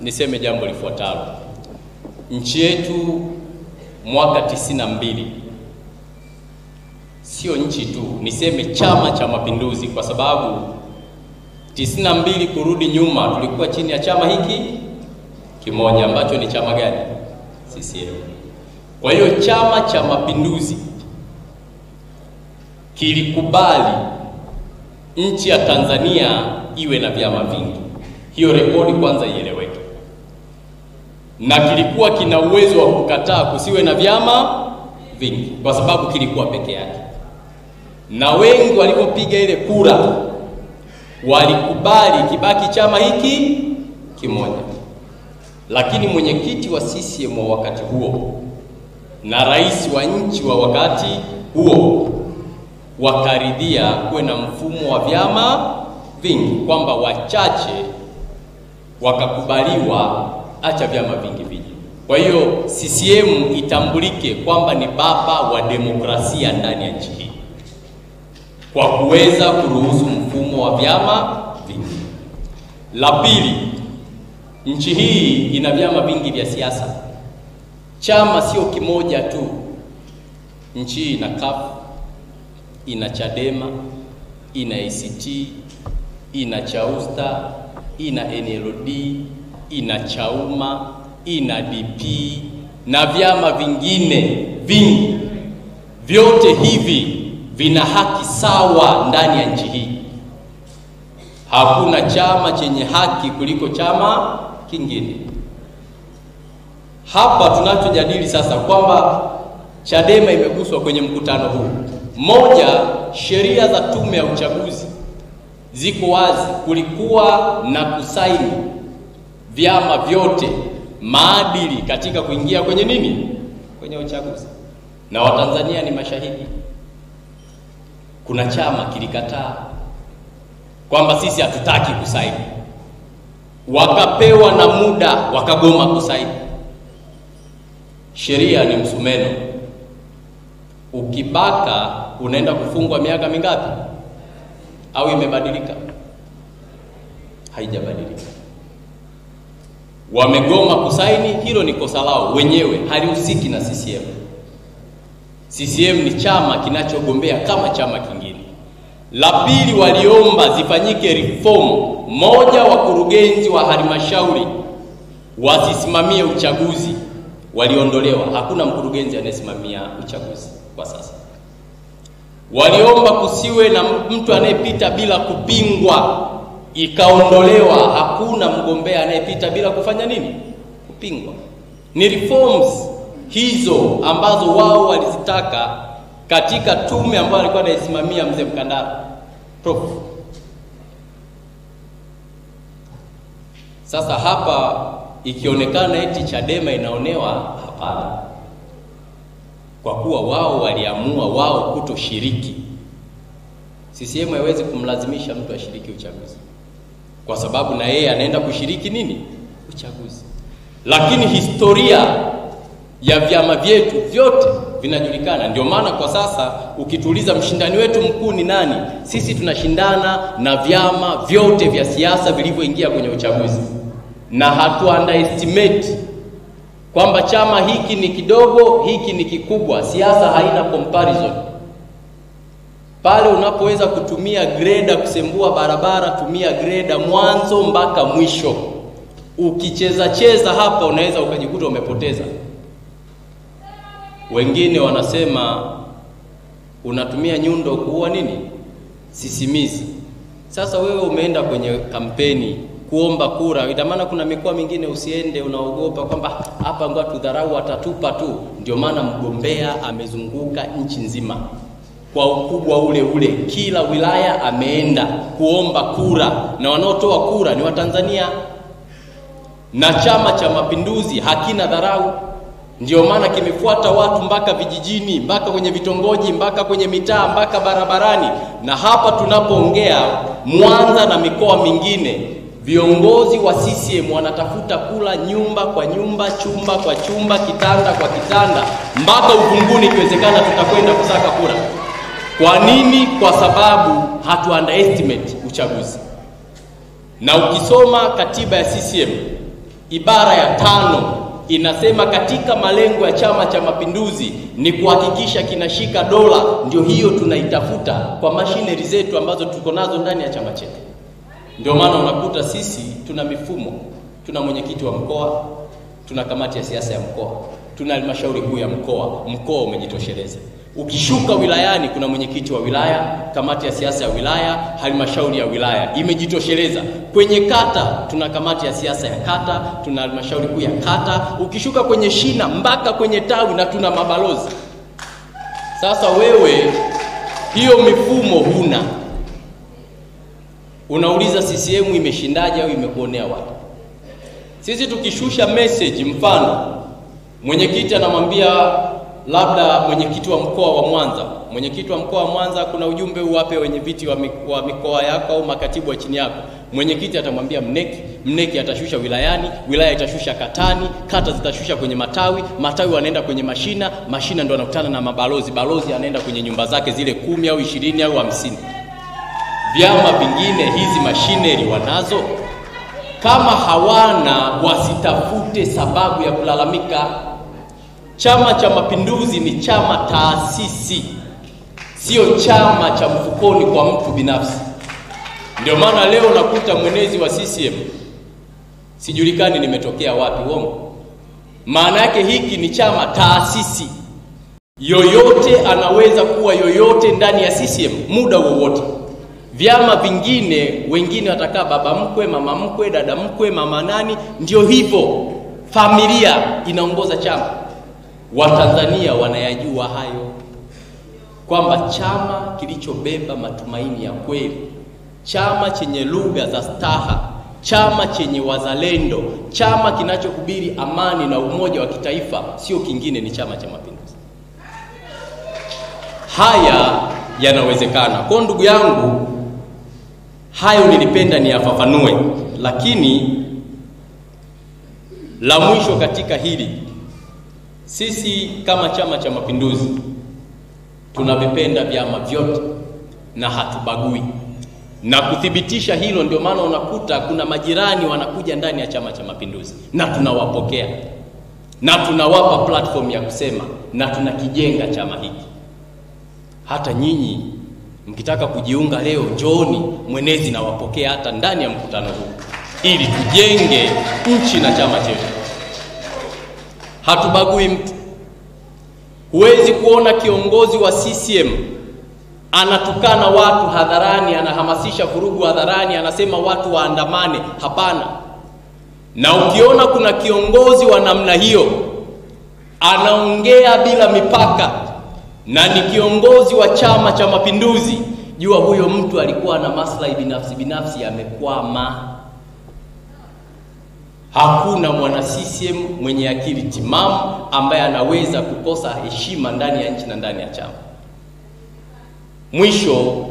niseme jambo lifuatalo. Nchi yetu mwaka 92, sio nchi tu, niseme Chama cha Mapinduzi, kwa sababu 92 kurudi nyuma tulikuwa chini ya chama hiki kimoja ambacho ni chama gani? CCM. Kwa hiyo Chama cha Mapinduzi kilikubali nchi ya Tanzania iwe na vyama vingi. Hiyo rekodi kwanza ieleweke. Na kilikuwa kina uwezo wa kukataa kusiwe na vyama vingi kwa sababu kilikuwa peke yake. Na wengi walipopiga ile kura walikubali kibaki chama hiki kimoja. Lakini mwenyekiti wa CCM wa wakati huo na rais wa nchi wa wakati huo wakaridhia kuwe na mfumo wa vyama vingi, kwamba wachache wakakubaliwa acha vyama vingi viji. Kwa hiyo CCM itambulike kwamba ni baba wa demokrasia ndani ya nchi hii kwa kuweza kuruhusu mfumo wa vyama vingi. La pili, nchi hii ina vyama vingi vya siasa. Chama sio kimoja tu. Nchi hii ina CUF, ina Chadema, ina ACT, ina Chausta, ina NLD, ina Chauma, ina DP na vyama vingine vingi. Vyote hivi vina haki sawa ndani ya nchi hii. Hakuna chama chenye haki kuliko chama kingine. Hapa tunachojadili sasa kwamba Chadema imeguswa kwenye mkutano huu. Moja, sheria za tume ya uchaguzi ziko wazi. Kulikuwa na kusaini vyama vyote maadili katika kuingia kwenye nini? Kwenye uchaguzi. Na Watanzania ni mashahidi. Kuna chama kilikataa kwamba sisi hatutaki kusaini. Wakapewa na muda wakagoma kusaini. Sheria ni msumeno. Ukibaka unaenda kufungwa miaka mingapi? Au imebadilika? Haijabadilika. Wamegoma kusaini, hilo ni kosa lao wenyewe, halihusiki na CCM. CCM ni chama kinachogombea kama chama kingine. La pili, waliomba zifanyike reform. Moja, wakurugenzi wa halmashauri wasisimamie uchaguzi waliondolewa. Hakuna mkurugenzi anayesimamia uchaguzi kwa sasa. Waliomba kusiwe na mtu anayepita bila kupingwa, ikaondolewa. Hakuna mgombea anayepita bila kufanya nini? Kupingwa. Ni reforms hizo ambazo wao walizitaka katika tume ambayo alikuwa anaisimamia mzee Mkandara Prof. Sasa hapa ikionekana eti Chadema inaonewa, hapana. Kwa kuwa wao waliamua wao kutoshiriki. CCM haiwezi kumlazimisha mtu ashiriki uchaguzi, kwa sababu na yeye anaenda kushiriki nini? Uchaguzi. Lakini historia ya vyama vyetu vyote vinajulikana. Ndio maana kwa sasa ukituliza mshindani wetu mkuu ni nani, sisi tunashindana na vyama vyote vya siasa vilivyoingia kwenye uchaguzi. Na hatu underestimate kwamba chama hiki ni kidogo, hiki ni kikubwa. Siasa haina comparison. Pale unapoweza kutumia grader kusembua barabara, tumia grader mwanzo mpaka mwisho. Ukicheza hapa unaweza ukajikuta umepoteza. Wengine wanasema unatumia nyundo kuua nini? Sisimizi. Sasa wewe umeenda kwenye kampeni kuomba kura, ina maana kuna mikoa mingine usiende, unaogopa kwamba hapa ngoja tudharau watatupa tu. Ndio maana mgombea amezunguka nchi nzima kwa ukubwa ule ule, kila wilaya ameenda kuomba kura, na wanaotoa kura ni Watanzania. Na Chama cha Mapinduzi hakina dharau. Ndio maana kimefuata watu mpaka vijijini, mpaka kwenye vitongoji, mpaka kwenye mitaa, mpaka barabarani. Na hapa tunapoongea Mwanza na mikoa mingine, viongozi wa CCM wanatafuta kula nyumba kwa nyumba, chumba kwa chumba, kitanda kwa kitanda, mpaka uvunguni ikiwezekana tutakwenda kusaka kura. Kwa nini? Kwa sababu hatu underestimate uchaguzi. Na ukisoma katiba ya CCM ibara ya 5 inasema katika malengo ya Chama cha Mapinduzi ni kuhakikisha kinashika dola. Ndio hiyo tunaitafuta kwa machinery zetu ambazo tuko nazo ndani ya chama chetu. Ndio maana unakuta sisi tuna mifumo, tuna mwenyekiti wa mkoa, tuna kamati ya siasa ya mkoa, tuna halmashauri kuu ya mkoa. Mkoa umejitosheleza. Ukishuka wilayani kuna mwenyekiti wa wilaya, kamati ya siasa ya wilaya, halmashauri ya wilaya imejitosheleza. Kwenye kata tuna kamati ya siasa ya kata, tuna halmashauri kuu ya kata. Ukishuka kwenye shina mpaka kwenye tawi na tuna mabalozi. Sasa wewe hiyo mifumo huna. Unauliza CCM imeshindaje au imekuonea wapi? Sisi tukishusha message, mfano mwenyekiti anamwambia labda mwenyekiti wa mkoa wa Mwanza, mwenyekiti wa mkoa wa Mwanza, kuna ujumbe uwape wenye viti wa mikoa yako au makatibu wa chini yako. Mwenyekiti atamwambia mneki atashusha wilayani, wilaya itashusha katani, kata zitashusha kwenye matawi, matawi wanaenda kwenye mashina, mashina ndio wanakutana na mabalozi, balozi anaenda kwenye nyumba zake zile 10 au 20 au 50. Vyama vingine hizi machinery wanazo? Kama hawana, wasitafute sababu ya kulalamika. Chama cha Mapinduzi ni chama taasisi, sio chama cha mfukoni kwa mtu binafsi. Ndio maana leo nakuta mwenezi wa CCM sijulikani nimetokea wapi. Uongo. Maana yake hiki ni chama taasisi. Yoyote anaweza kuwa yoyote ndani ya CCM muda wowote. Vyama vingine, wengine watakaa baba mkwe, mama mkwe, dada mkwe, mama nani. Ndio hivyo, familia inaongoza chama. Watanzania wanayajua hayo, kwamba chama kilichobeba matumaini ya kweli, chama chenye lugha za staha, chama chenye wazalendo, chama kinachohubiri amani na umoja wa kitaifa, sio kingine, ni Chama cha Mapinduzi. Haya yanawezekana. Kwa ndugu yangu, hayo nilipenda niyafafanue. Lakini la mwisho katika hili, sisi kama Chama cha Mapinduzi tunavipenda vyama vyote na hatubagui. Na kuthibitisha hilo, ndio maana unakuta kuna majirani wanakuja ndani ya Chama cha Mapinduzi na tunawapokea na tunawapa platform ya kusema na tunakijenga chama hiki. Hata nyinyi mkitaka kujiunga leo, njooni, mwenezi na wapokea hata ndani ya mkutano huu, ili tujenge nchi na chama chetu. Hatubagui mtu. Huwezi kuona kiongozi wa CCM anatukana watu hadharani, anahamasisha vurugu hadharani, anasema watu waandamane. Hapana. Na ukiona kuna kiongozi wa namna hiyo anaongea bila mipaka na ni kiongozi wa Chama cha Mapinduzi, jua huyo mtu alikuwa na maslahi binafsi yamekwama. Hakuna mwana CCM mwenye akili timamu ambaye anaweza kukosa heshima ndani ya nchi na ndani ya chama. Mwisho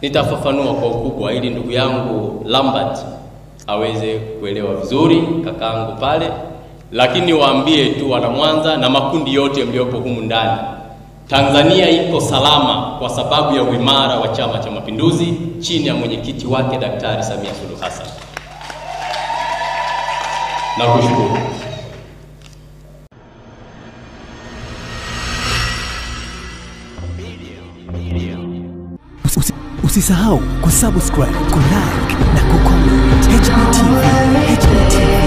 nitafafanua kwa ukubwa ili ndugu yangu Lambert aweze kuelewa vizuri, kakaangu pale. Lakini waambie tu wana Mwanza na makundi yote mliopo humu ndani, Tanzania iko salama kwa sababu ya uimara wa Chama cha Mapinduzi chini ya mwenyekiti wake Daktari Samia Suluhu Hassan. Nakushukuru. Usisahau kusubscribe, kulike na kucomment. HBTV.